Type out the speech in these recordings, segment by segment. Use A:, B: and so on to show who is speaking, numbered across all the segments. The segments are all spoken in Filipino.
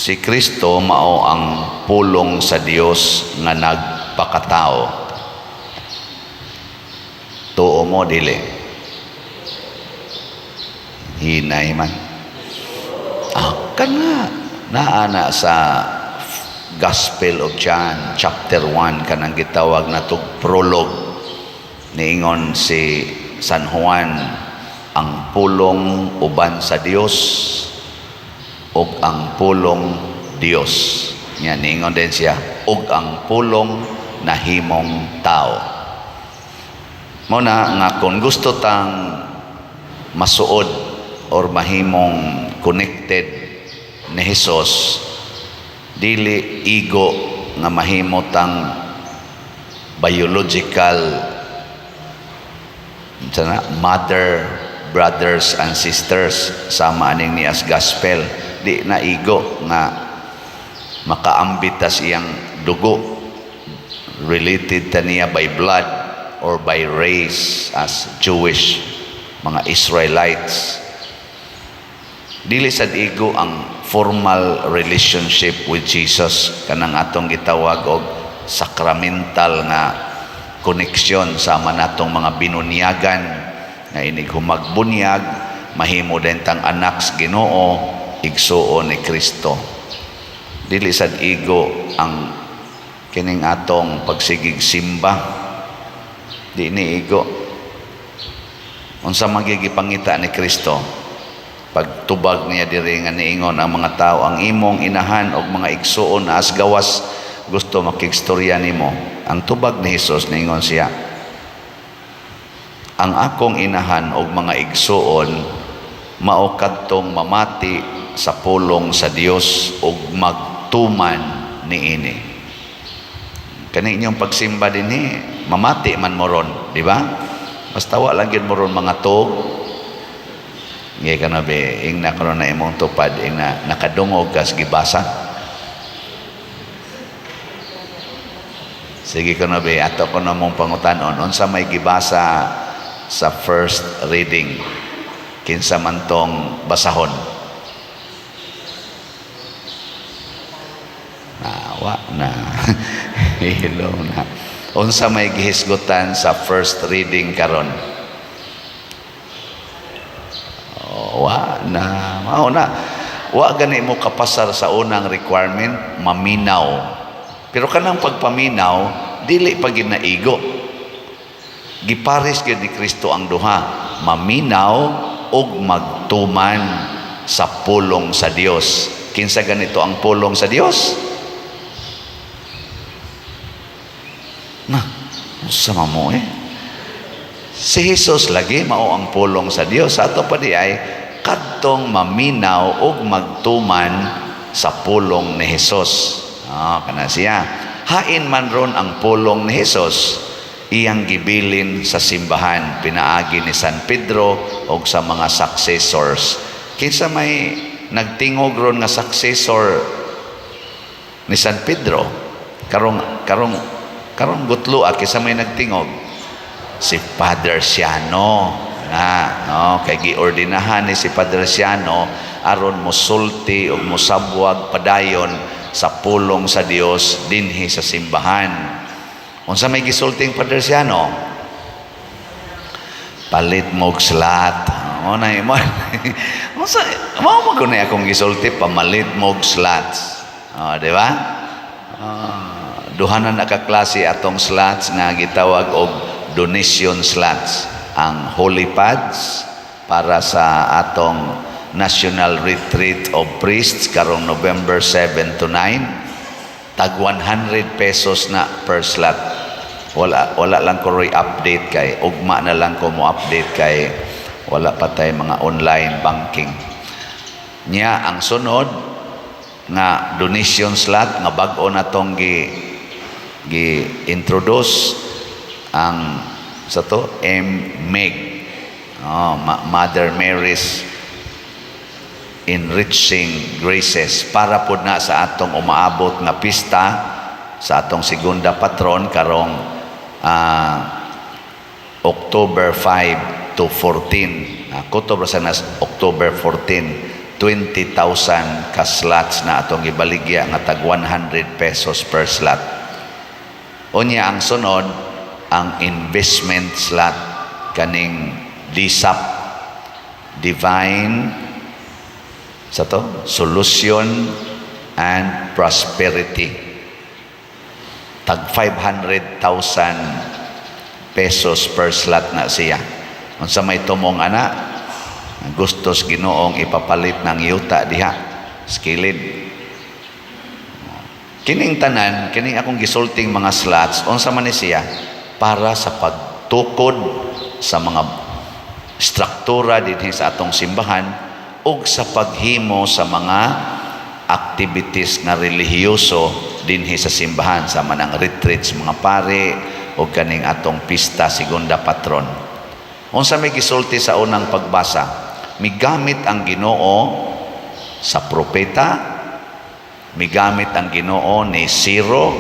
A: si Kristo mao ang pulong sa Dios nga nagpakatao. Tuo mo dili? Hinay man. Kana naana sa Gospel of John chapter 1 kanang gitawag na tug prologue, niingon si San Juan, ang pulong uban sa Dios ug ang pulong Dios. Nya niingon din siya, ug ang pulong nahimong tao. Muna nga kung gusto tang masuod or mahimong connected ni Hesus, dili igo nga mahimotang biological mother, brothers and sisters sama aning ni as gospel. Di na igo nga makaambita siyang dugo related ta niya by blood or by race as Jewish mga Israelites. Dili sad igo ang formal relationship with Jesus, kanang atong gitawag og sacramental nga koneksyon sama natong mga binunyagan nga inig humagbunyag mahimo din tang anak sa Ginoo, igsuon ni Kristo. Dili sad igo ang kining atong pagsigig simba. Di ni igo unsa magigipangita ni Kristo pagtubag niya diri nga niingon ang mga tao, ang imong inahan og mga igsuon na as gawas gusto makigstorya nimo. Ang tubag ni Hesus niingon siya, ang akong inahan og mga igsuon mao kadtong mamati sa pulong sa Dios ug magtuman niini. Kani inyong pagsimba dinhi mamati man moron, di ba? Basta wa lang gyud moron mga tug. Ngay ka na be, ing na karon na imong tupad, ing na nakadungog kas gibasa. Sige ka na be, ato ko na mong pangutanon, unsa may gibasa sa first reading, kinsa man tong basahon. Wa na, hilo na. Unsa may gihisgutan sa first reading karon? Wa na, mao na. Wa gani mo kapasar sa unang requirement, maminaw. Pero kanang pagpaminaw, dili pa gid naigo. Gipares gyud ni Kristo ang duha, maminaw ug magtuman sa pulong sa Dios. Kinsa ganito ang pulong sa Dios? Na, unsa mo si Jesus lagi mao ang pulong sa Dios. Sa ato pa di ay kadtong maminaw ug magtuman sa pulong ni Jesus. Kana siya. Hain man ron ang pulong ni Jesus, iyang gibilin sa simbahan, pinaagi ni San Pedro ug sa mga successors. Kinsa may nagtingog ron nga successor ni San Pedro? Karong gutlo kinsa may nagtingog? Si Father Siano kay giordinahan ni si Padre Siano aron mosulti o mosabwag padayon sa pulong sa Dios dinhi sa simbahan. Unsa may gisulting Padre Siano? Palit mog slat. Unay mo. Unsa mao mo guni akong gisulti pamalit mog slats. Di ba? Duhanan na ka klase atong slats nga gitawag og donation slots, ang holy pads para sa atong National Retreat of Priests karong November 7 to 9, tag 100 pesos na per slot. Wala lang ko update kay ugma na lang ko mo update kay wala pa tay mga online banking niya. Ang sunod nga donation slot nga bag-o na tong gi-introduce ang sa to MEG, Mother Mary's Enriching Graces, para po na sa atong umaabot nga pista sa atong segunda patron karong October 5 to 14. October 14 to 20,000 ka slots na atong ibaligya nga tag 100 pesos per slot. Unya ang sunod, ang investment slot kaning DSAP, Divine Solution and Prosperity. Tag 500,000 pesos per slot na siya. Kung sa may tumong ana, gustos Ginoong ipapalit ng yuta diha, skilid. Kining tanan, kining akong gisulting mga slots, unsa man ni siya? Para sa pagtukod sa mga struktura dinhi sa atong simbahan ug sa paghimo sa mga activities na relihiyoso dinhi sa simbahan, sa manang retreats mga pare o kaning atong pista segunda patron. Unsa may gisulti sa unang pagbasa, migamit ang Ginoo sa propeta, migamit ang Ginoo ni Ciro,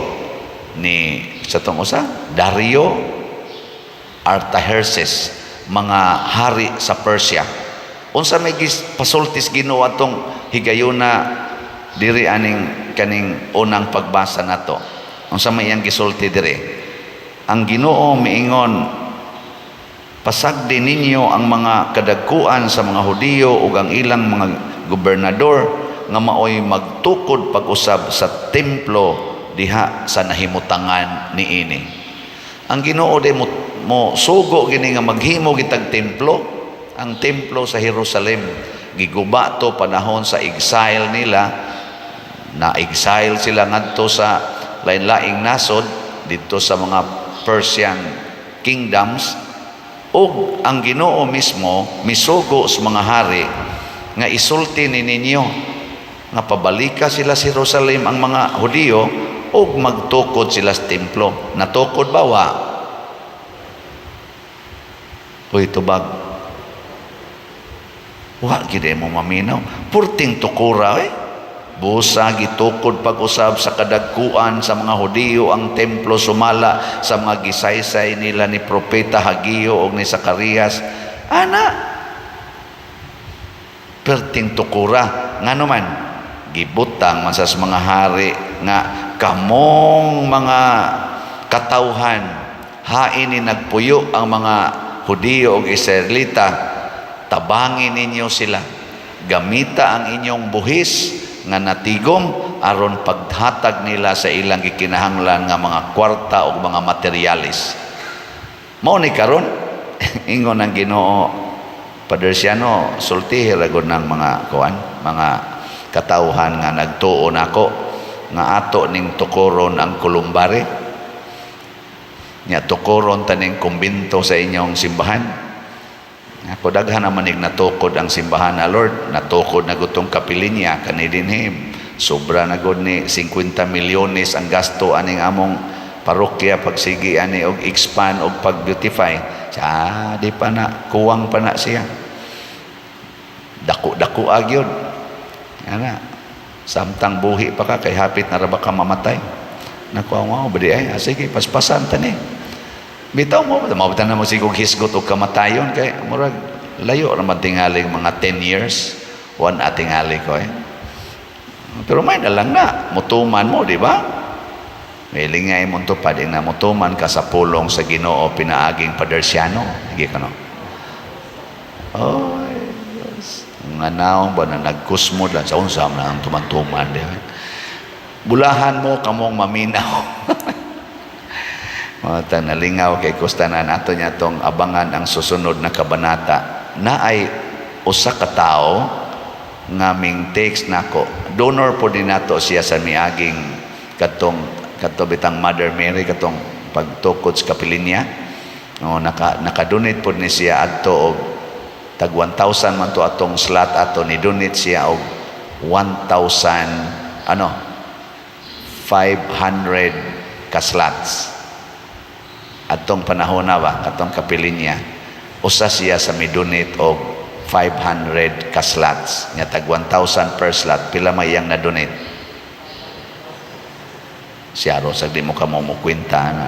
A: ni sa tong usa Dario, Artaxerxes, mga hari sa Persia. Unsa may pasultis Ginoo atong higayuna diri aning kaning unang pagbasa nato? Unsa may iyang gisulti diri? Ang Ginoo miingon, pasagdi ninyo ang mga kadagkuan sa mga Hudiyo ug ang ilang mga gobernador nga maoy magtukod pag-usab sa templo diha sa nahimutangan niini. Ang Ginoo di mo sugo gini nga maghimo gitag templo. Ang templo sa Jerusalem giguba to panahon sa exile nila, na exile sila ngadto sa lain-laing nasod dito sa mga Persian kingdoms. O ang Ginoo mismo misugo sa mga hari nga isulti ninyo nga pabalika sila sa Jerusalem ang mga Hudiyo o magtukod sila sa templo. Natukod ba wa? Uy, tubag. Wa gid mo maminaw. Purting tukura busa gitukod pag-usab sa kadagkuan sa mga Hudiyo ang templo, sumala sa mga gisaysay nila ni propeta Hageo o ni Zacarias. Ana, perting tukura nga naman gibutang man sa mga hari nga kamong mga katawhan hain ni nagpuyo ang mga Hudiyo o Israelita, tabangin ninyo sila, gamita ang inyong buhis nga natigom aron paghatag nila sa ilang gikinahanglan nga mga kwarta o mga materialis. Mao ni karon ingon ang Ginoo, Padre Siano, sultihi ragod ng mga kuan, mga katawhan nga nagtuo nako nga ato ning tukoron ang kulumbare, nya tukoron taning kumbinto sa inyong simbahan. Ako daghan naman natukod ang simbahan na Lord, natukod na gutong kapilinya kanidinhim, sobra na gud ni 50 milyones ang gasto aning among parokya pagsigi ani og expand og pag-beautify. Di pa na kuwang pa na siya, dako agyod ana, samtang buhi pa ka kay hapit na ra ba ka mamatay. Nakuha mo badi ay sige paspasan tani. Bitaw mo, mabutan na mo sigong hisgot o kamatayon kay murag layo naman tingaling mga 10 years one atingali ko pero may na lang na mutuman mo, di ba? May lingay mo to pa din na mutuman ka sa pulong sa Ginoo pinaaging Padre Siano, hindi ka no? Oh yes. Nga naong ba na nagkusmod lang sa unsam na ang tuman-tuman, di ba? Bulahan mo kamong maminaw. Matang nalingaw kay kustanan ato niya tong abangan ang susunod na kabanata na ay usa ka tawo nga ming text nako. Donor po din nato siya sa miaging katong bitang Mother Mary katong pagtukod sa kapilinya. Naka-donate po ni siya adto og tag 1,000 man to atong slot ato ni donate siya og 1,000 500 ka slots. Atong panahon na ba, atong kapilin niya, usa siya sa midonate og 500 ka slots. Nya tag 1,000 per slot, pila may iyang na-donate? Siya ro, di mo ka mo kwenta na.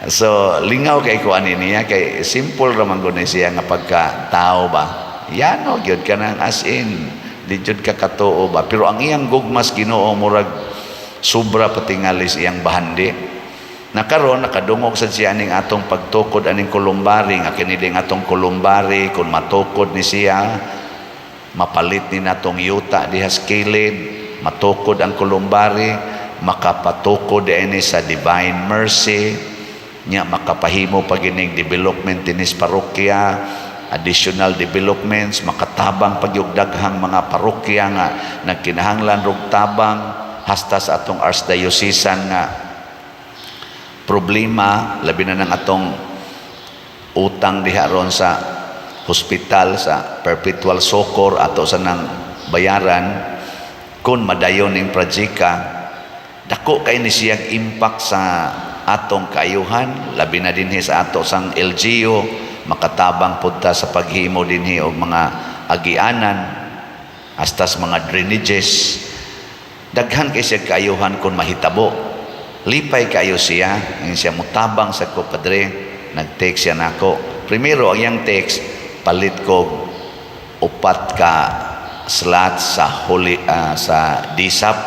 A: So, lingaw kay kuan niya, kay simple raman gud siya nga pagka-tao ba, Yano gyud kanang as in di jud ka katuo ba, pero ang iyang gugmas Ginoo murag sobra patingalis iyang bahandi. Nakaron nakadungog sad siya aning atong pagtukod aning kulumbari nga kiniling atong kulumbari kun matukod ni siya mapalit ni natong yuta diha sa kilid, matukod ang kulumbari, makapatukod ini sa divine mercy nya, makapahimo pag ining development dinis parokya, additional developments, makatabang pagyugdaghang mga parokya nga nagkinahanglan rog tabang hasta sa atong archdiocesan nga problema, labi na ng atong utang diha ron sa hospital sa perpetual socor ato sa nang bayaran kun madayon ning projeka. Dako kay ni siyang impact sa atong kaayuhan, labi na dinhi sa ato sang LGU, makatabang punta sa paghimo dinhi og mga agianan hasta sa mga drainages. Daghan kay siya kaayuhan kun mahitabo. Lipay kayo siya, yung siya mutabang sa ko, Padre, nag-text siya nako. Primero, ang yung text, palit ko 4 ka slots sa DSAP.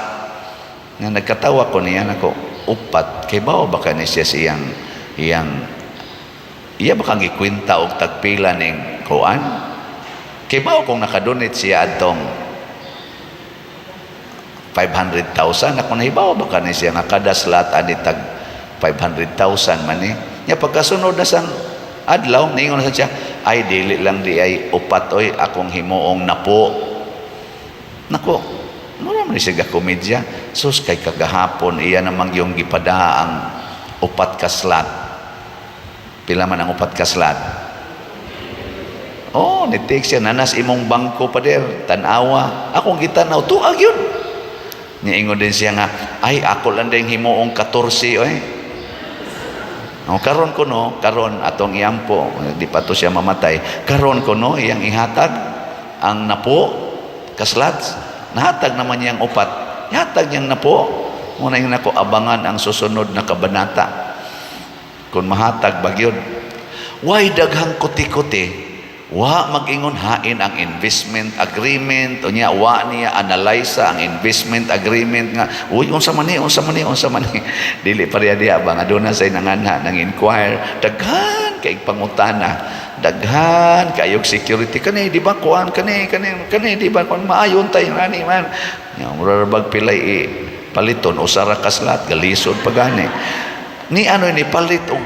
A: Nga nagkatawa ko niya nako, 4, kay bao baka ni siya siyang iya baka gikwinta og tagpila ning kuan? Kay bao kung nakadonate siya adtong 500,000 ako nahibaw baka ni siya nga kada slot ani tag 500,000 man ni. Nya pagkasunod na sang adlaw niingon na siya, ay dili lang di ay 4 oy akong himuong napo. Nako, mura man siya komedya. Sus kay kagahapon iya namang yung gipada ang 4 ka slot. Pila man ang 4 ka slot? Oh, ni-text siya, nanas imong bangko pa der, tanawa. Akong gitanaw, tuag yun. Niingon din siya nga, ay ako lang din himuong 14 oy. O karon ko no, karon atong iyampo, di pa to siya mamatay. Karon ko no, iyang ihatag ang napo kaslats. Nahatag naman niyang 4. Ihatag niyang napo. Muna yung nako abangan ang susunod na kabanata. Kung mahatag bagyod. Why daghang kuti-kuti? Wa mag-ingon hain ang investment agreement o niya wa niya analyze ang investment agreement nga uy unsa man ni dili pareha diha ba nga doon na say nanganha nang inquire daghan kay pangutana daghan kayog security kani di ba kuan kani di ba kuan maayon tay nani man nya murag pilay paliton usara kaslat galisod pagani ni ano ni palit og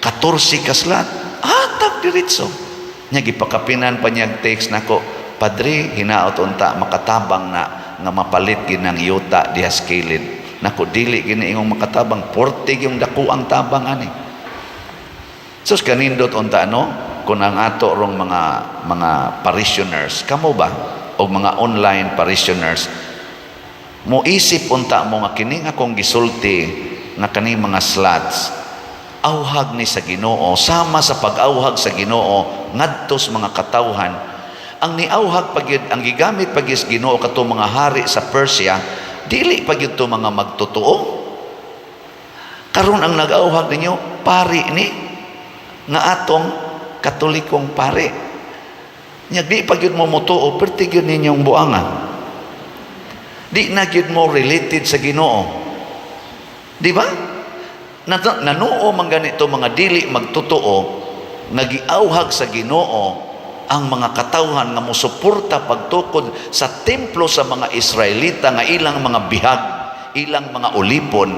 A: 14 kaslat atag diretso. Nya gipakapinan pa niyang text nako, Padre, hinaot unta makatabang na nga mapalit ginang yuta diha sa kilid. Nako dili gini ingong makatabang, 40 yung dakuang tabang ani. Sus kanindot unta no, kun ang ato rong mga parishioners, kamo ba og mga online parishioners mo isip unta mo nga kini nga kung gisulti nga kani mga slots awhag ni sa Ginoo, sama sa pag-awhag sa Ginoo ngadto sa mga katawhan. Ang niawhag pagyud ang gigamit pagyud Ginoo kato mga hari sa Persia, dili pagyud to mga magtotoo. Karon ang nag-awhag ninyo pari ni nga atong katolikong pari. Nya di pagyud mo mutuo perti gyud ninyong buangan. Di na gyud mo related sa Ginoo. Di ba? Nanuo man ganito mga dili magtotoo nagiawhag sa Ginoo ang mga katawhan nga mosuporta pagtukod sa templo sa mga Israelita nga ilang mga bihag, ilang mga ulipon.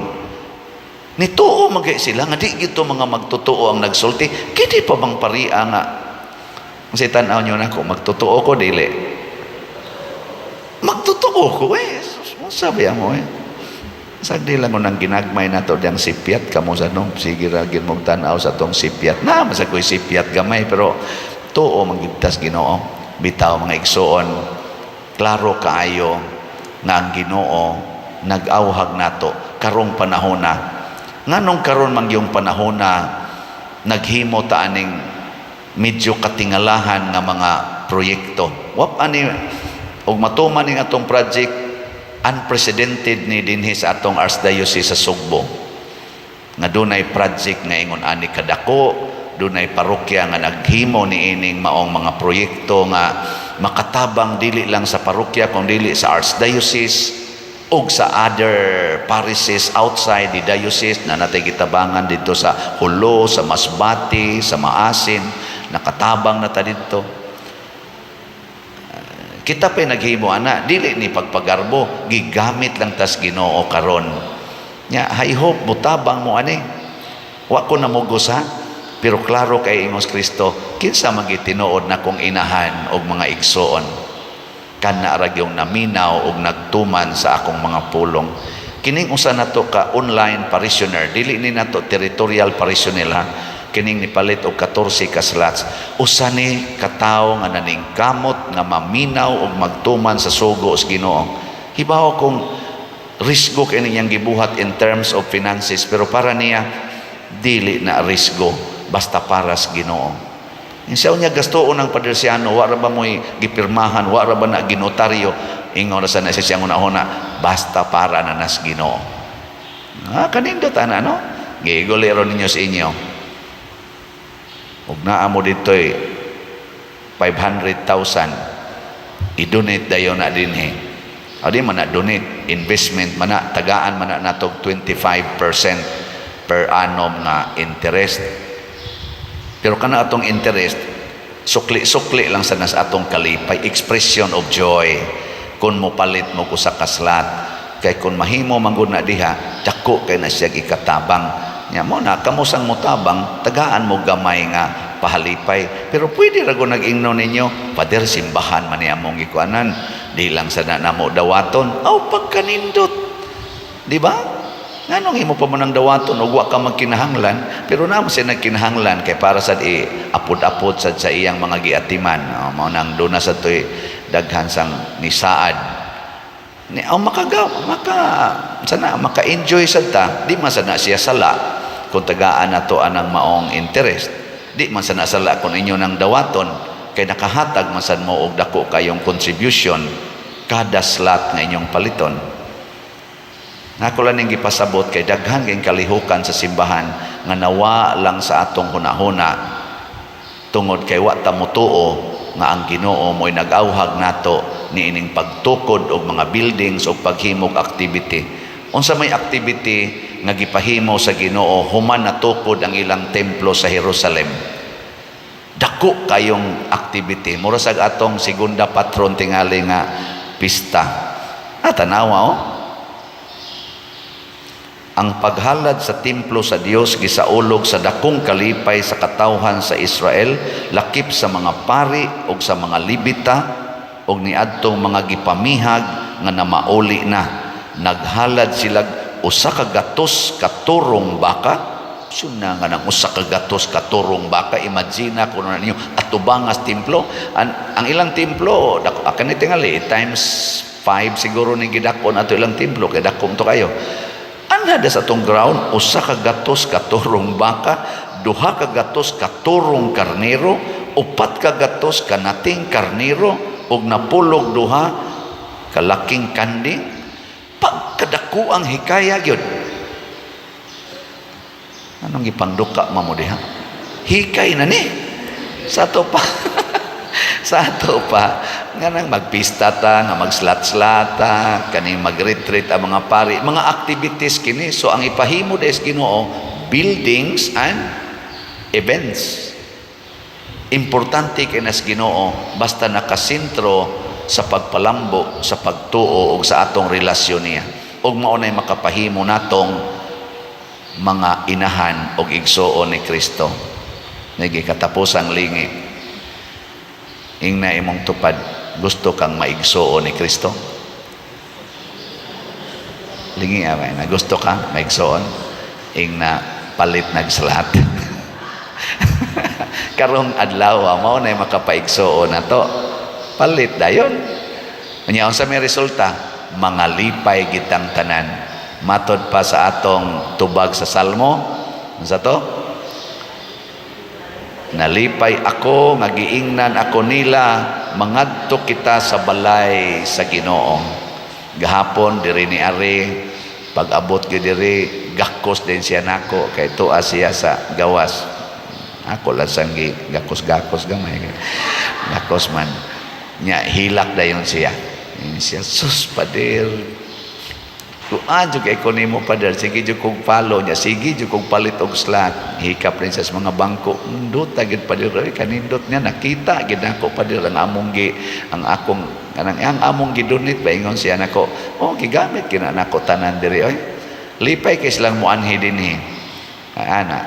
A: Nituo magay sila nga di gito mga magtotoo ang nagsulti. Kiti pa bang paria nga kasi tanaw nyo na ko magtotoo ko dili. Magtotoo ko sabi mo sagdi lang ko nang ginagmay na to diyang sipyat kamo sa nung sige ragin mong tanaw sa tong sipyat na masakoy sipyat gamay pero tuo magigtas Ginoo bitaw mga igsoon klaro kaayo nga ang Ginoo nag-awhag nato karong panahon na nganong karon man yung panahon na naghimo ta aning medyo katingalahan nga mga proyekto wap ani og matuman ning atong project unprecedented ni dinhi sa atong Archdiocese sa Sugbo nga dunay project nga ingon ani kadako dunay parokya nga naghimo niining maong mga proyekto nga makatabang dili lang sa parokya kung dili sa archdiocese ug sa other parishes outside the diocese na natay gitabangan dito sa Hulo, sa Masbati, sa Maasin, nakatabang na ta dito. Kita pa'y naghimo ana, dili ni pagpagarbo, gigamit lang tas Ginoo karon. Nya, I hope mutabang mo ani. Wa ko namugos ha, pero klaro kay Ingos Kristo, kinsa magitinuod na kong inahan og mga igsoon. Kana ra gyung naminaw og nagtuman sa akong mga pulong. Kining usa nato ka online parishioner, dili ni nato territorial parishioner ha. Kining nipalit og 14 ka slots. Usa ni katawo nga naning kamot nga maminaw og magtuman sa sugo sa Ginoo. Hibaw kung risgo kay niyang gibuhat in terms of finances, pero para niya dili na risgo basta para sa Ginoo. Insaw niya gastoon ng padersiano, wala ba mo'y gipirmahan, wala ba na ginotaryo, ingon na sa nasisiyang una-una, basta para na nas Ginoo. Kanindot ana, no? Gigulero ninyo sa inyo. Huwag na mo dito'y 500,000, i-donate dayo na din eh. O di man na donate, investment man na, tagaan man na natog 25% per annum nga interest. Pero kana atong interest, sukli-sukli lang sa nas atong kalipay, expression of joy. Kung mo palit mo ko sa kaslat, kay kung mahimo manggod na diha, dako kay na siya ikatabang. Nya mo na kamusang mutabang, tagaan mo gamay nga pahalipay. Pero pwede ra go nag-ingno ninyo, Pader, simbahan man niya mong ikuanan, di lang sa namo dawaton, pagkanindot. Di ba? Nganong imo pa mo ng dawaton o wa ka magkinahanglan, pero naman siya nagkinahanglan kay para sa apod-apod sa iyang mga giatiman. Mao nang duna sa to'y daghan sang nisaad. Maka-enjoy sa ta, di man sana siya sala kung tagaan na to anang maong interest. Di man sana sala kung inyo ng dawaton, kay nakahatag masan mo og dako kayong contribution kada slot nga inyong paliton. Nako lang ning gipasabot kay daghan kay kalihukan sa simbahan nga nawa lang sa atong hunahuna tungod kay wa ta motuo nga ang Ginoo mo'y nag-awhag nato niining pagtukod og mga buildings o paghimog activity. Unsa may activity nga gipahimo sa Ginoo human natukod ang ilang templo sa Jerusalem. Dako kayong activity. Mura sa atong segunda patron tingali nga pista. Tanawa ang paghalad sa templo sa Dios gisaulog sa dakong kalipay sa katawhan sa Israel, lakip sa mga pari o sa mga libita o niadtong mga gipamihag nga namauli na. Naghalad sila usa ka gatos katurong baka. Suna nga nang usa ka gatos katurong baka. Imagine kung ano ninyo atubangas templo. Ang ilang templo, akan tingali times 5 siguro ning gidakon ato ilang templo kay dakom to kayo. Anada sa tong ground, usa ka gatos katurong baka, duha ka gatos katurong karnero, upat ka gatos kanating karnero, ug napulog duha kalaking kanding. Pagkadako ang hikaya gyud. Anong ipangduka mamo diha? Hikay na ni. Sa ato pa. Sa ato pa nga nang magpista ta, nga magslat-slata, kani mag-retreat ang mga pari, mga activities kini. So ang ipahimo des Ginoo, buildings and events. Importante kay nas Ginoo basta nakasentro sa pagpalambo, sa pagtuo ug sa atong relasyon niya. Ug mao nay makapahimo natong mga inahan ug igsuon ni Kristo. Nagi katapusang lingi. Ingna imong tupad, gusto kang maigsuon ni Kristo? Lingi away na gusto kang maigsuon? Ingna palit nagsalat. Karong adlaw mao na makapaigsuon nato. Palit dayon. Unya unsa may resulta? Mga lipay gitang tanan. Matod pa sa atong tubag sa Salmo, unsa to? Nalipay ako, magiingnan ako nila, mangadto kita sa balay sa Ginoo. Gahapon diri ni ari, pag abot gyud diri, gakos din siya nako kay tuwa siya sa gawas. Ako lasang gakos-gakos gamay. Gakos man. Nya hilak dayon siya. Siya, sus pader. Kuan jud kay ko nimo pader, sige jud kog palo nya, sige jud kog palit og slot. Hikap rin sa mga bangko. Ndot gid pader kanindot niya nakita gid ako pader ang among ang akong kanang ang among gidunit ba ingon siya nako. Oh gigamit kina nako tanan diri oy. Lipay kay silang muanhi dinhi. Ana.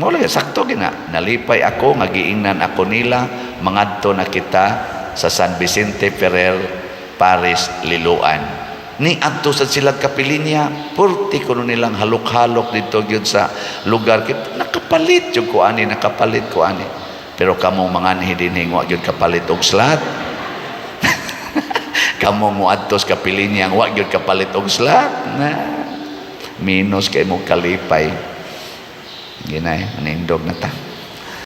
A: Mula sakto gina nalipay ako nga giingnan ako nila mangadto na kita sa San Vicente Ferrer Paris Liloan ni adto sa silang Kapilinya purti kuno nilang halok-halok dito gyud sa lugar kit nakapalit jud ko ani pero kamo manganhi dinhi wa gyud kapalit og slot kamo mo adto sa Kapilinya wa gyud kapalit og slot na minus kay mo kalipay ginay manindog na ta.